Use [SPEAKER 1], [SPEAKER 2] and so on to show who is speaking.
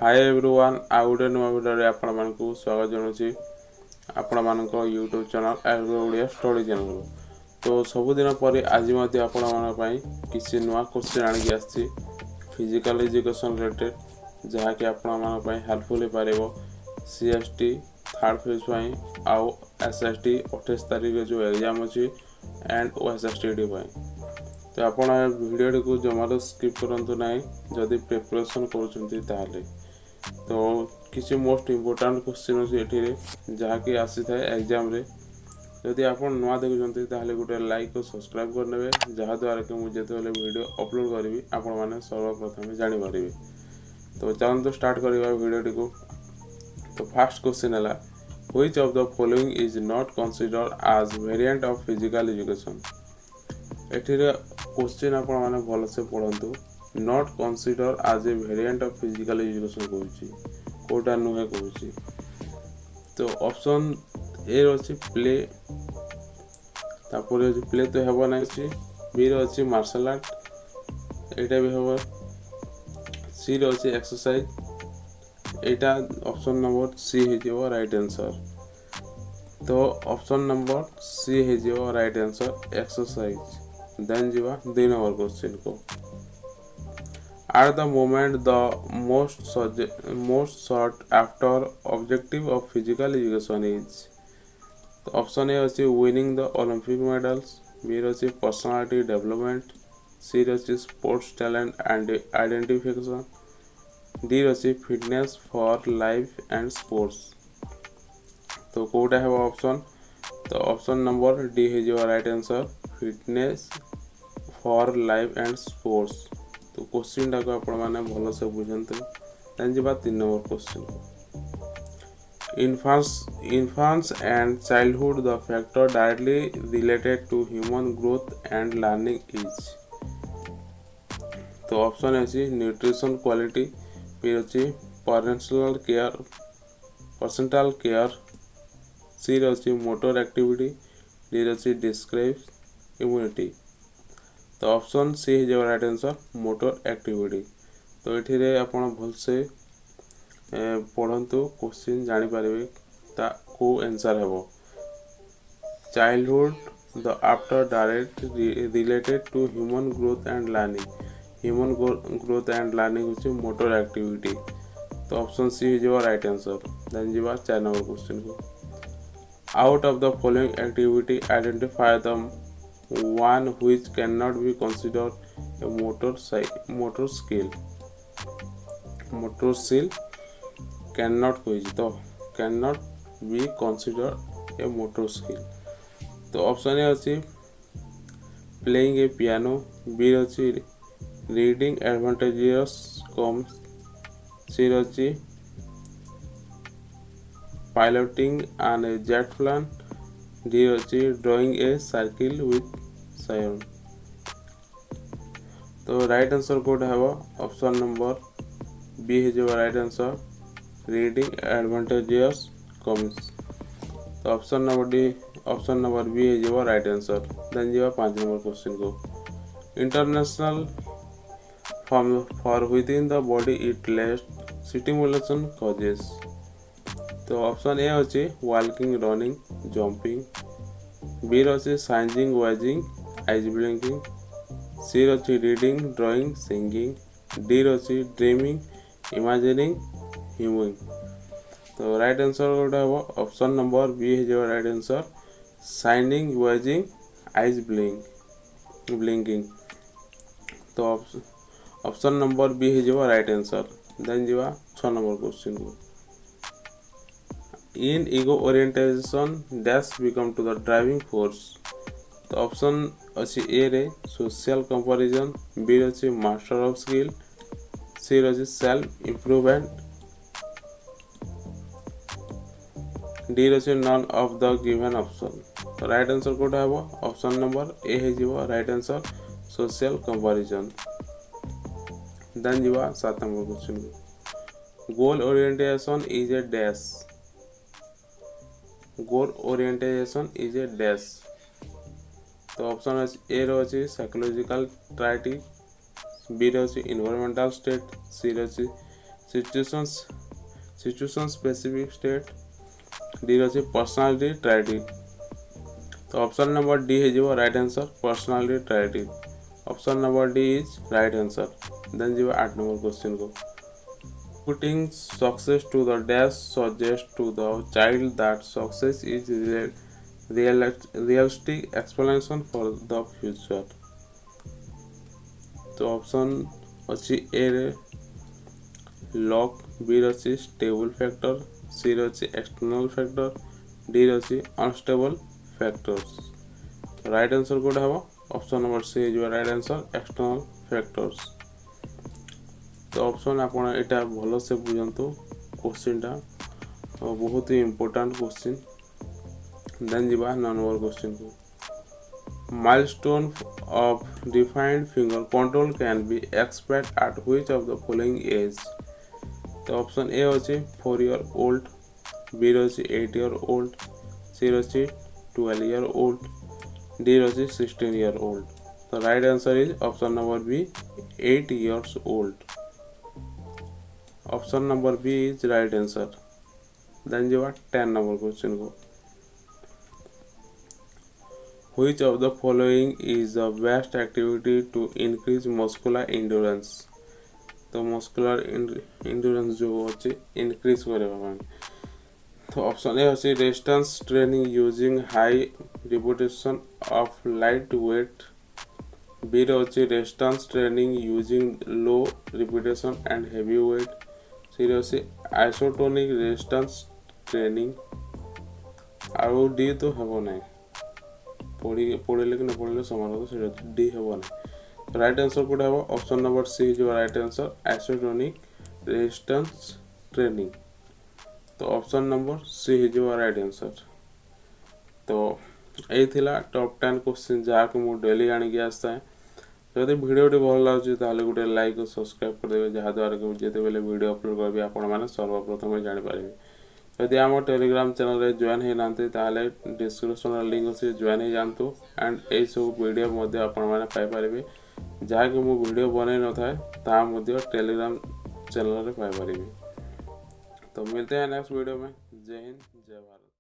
[SPEAKER 1] Hi everyone आउ गोटे नुआ भिडियो आपण मानकु स्वागत जनाऊँगी आपण मान YouTube channel agro Odia study channel. तो सबुदिन पर आज आपण मान किसी नुआ क्वेश्चन आणिक आसी फिजिकल एजुकेशन रिलेटेड जहाँकि आपण मान हेल्पफुल हो पार CST थर्ड फेज आउ SST 28 तारीख जो एग्जाम अच्छी एंड OSSTD। तो आपण वीडियो को जमार स्किप करंतु नहीं जदि प्रिपरेशन करूँ। तो किसी मोस्ट इम्पोर्टाट क्वेश्चन अच्छे जहाँकि आसी था एग्जाम रे जदि आप नुआ देखुं ताहले गोटे लाइक और सब्सक्राइब करने जहाँद्वारा कि मुझे जो वीडियो अपलोड करी आपण मैंने सर्वप्रथम जानीपर। तो चलते स्टार्ट करवा वीडियो को। तो फर्स्ट क्वेश्चन है which of the following is not considered as variant of physical education. एठिरे क्वेश्चन आपण माने भल से पढ़ंतु not consider as a variant of physical education कहूची कोटा नुहे कहूची। तो ऑप्शन ए रछि प्ले तापर प्ले तो हेबो नै छि बी रछि मार्शल आर्ट एटा भी हेबो सी रछि एक्सरसाइज एटा ऑप्शन नंबर सी हे जो राइट आंसर। तो ऑप्शन नंबर सी हे जो राइट आंसर एक्सरसाइज। देन जीवा 2 नंबर क्वेश्चन को at the moment the most sought after objective of physical education is। तो ऑप्शन ए अछि winning the Olympic medals, B अछि personality development, C अछि sports talent and identification, D अछि fitness for life and sports। तो कोटा है option. तो option number D है जो right answer fitness for life and sports. तो क्वेश्चन टाक आपण माने भल से बुझंतु। देन जीवा 3 number question. Infants and childhood the factor directly related to human growth and learning is. तो ऑप्शन अछि न्यूट्रिशन क्वालिटी, बी अछि पर्सेंटल केयर, सी अछि मोटर एक्टिविटी, डी अछि डिस्क्राइब इम्यूनिटी। तो ऑप्शन सी है जो राइट आंसर मोटर एक्टिविटी। तो ये आपण भल से पढ़ंतु क्वेश्चन जानी पारिबे ता को आंसर हेबो childhood the after direct related to human growth and learning. Human growth and learning होची मोटर एक्टिविटी। तो ऑप्शन सी है जो राइट आंसर। देन जीवा 4 नंबर क्वेश्चन को out of the following activity identify the one which cannot be considered a motor skill cannot तो cannot be considered a motor skill। तो option A अछि playing a piano, B अछि reading advantages comes, C अछि piloting an jet plane, D अछि drawing a circle with sign. तो right answer कोड है option number B है जो right answer reading advantages comes. तो ऑप्शन नंबर बी है जो राइट आंसर। देन जो 5 नंबर क्वेश्चन को international for with in the body it least stimulation causes. तो ऑप्शन ए अच्छे वॉकिंग रनिंग जंपिंग, बी अच्छे sizing wising eyes blinking, C अच्छी रीडिंग ड्राइंग सिंगिंग, डी अच्छी ड्रीमिंग इमेजिनिंग ह्यूमिंग। तो right answer गोटे हम option number B है जो right answer signing wising eyes blinking. तो ऑप्शन नंबर बी है जो राइट आंसर। देन जीवा 6 नंबर क्वेश्चन को in ego orientation dash become to the driving force. तो ऑप्शन अच्छी ए रे सोशल कंपैरिजन, बी अच्छी मास्टर ऑफ स्किल, सी अच्छी सेल्फ इम्प्रूवमेंट, डी अच्छी none of the given option. तो राइट आंसर कोटा है ऑप्शन नंबर ए है जीवा right answer social comparison. Then जीवा 7 नंबर question goal orientation is a dash. Goal orientation is a dash. तो ऑप्शन ए रही साइकोलॉजिकल ट्राइटी, बी रही इन्वायरमेंटल स्टेट, सी रही सिचुएशन स्पेसिफिक स्टेट। डी अच्छे पर्सनालिटी ट्राइटी। तो ऑप्शन नंबर डी है right answer personality trait. Option number D is right answer. Then जी 8 नंबर question को putting success to the dash suggests to the child that success is realistic explanation for the future। तो option अच्छी A रे luck, B अच्छी stable factor, C अच्छी external factor, D अच्छी unstable factors. Right answer कोड हम option number C है right answer external factors. तो ऑप्शन आपण एटा भल से बुझंतु क्वेश्चनटा बहुत ही इम्पोर्टेंट क्वेश्चन। देन जी 9 नंबर क्वेश्चन को milestone of defined finger control can be expect at which of the following age. तो ऑप्शन ए अच्छे 4 ईयर ओल्ड, बी अच्छे 8 ईयर ओल्ड, सी अच्छे 12 ईयर ओल्ड, डी अच्छे 16 ईयर ओल्ड। तो right answer is option number B 8 years old. Option number B is right answer. Then जो 10 number question को which of the following is the best activity to increase muscular endurance. तो muscular endurance जो अच्छे increase करवा। तो option A अच्छे resistance training using high repetition of light weight, B अच्छे resistance training using low repetition and heavy weight, सी अच्छे isotonic resistance training आउ D तो हेबो ना पढ़े कि न पढ़े समान तो डी हेबो ना। राइट आंसर कोड हेबो ऑप्शन नंबर सी जो right answer isotonic resistance training. तो ऑप्शन नंबर सी जो राइट आंसर। तो यही थिला टॉप 10 क्वेश्चन जहाँ को मु डेली आनिक आसता है। जदि भिडियोटी भल लगे तो गोटे लाइक और सब्सक्राइब करदे जहाँद्वारा कि जिते बेले वीडियो अपलोड करी आपण मैंने सर्वप्रथम जानीपारे। जदि आम टेलीग्राम चैनल रे जॉइन हो ना डिस्क्रिप्शन लिंक अच्छे जॉइन हो जातु एंड यही सब वीडियो आपण मैंने पाइपर जहाँ कि मु वीडियो बन न था टेलीग्राम चैनल रे पाइपर। तो मिलते हैं नेक्स्ट वीडियो में। जय हिंद जय भारत।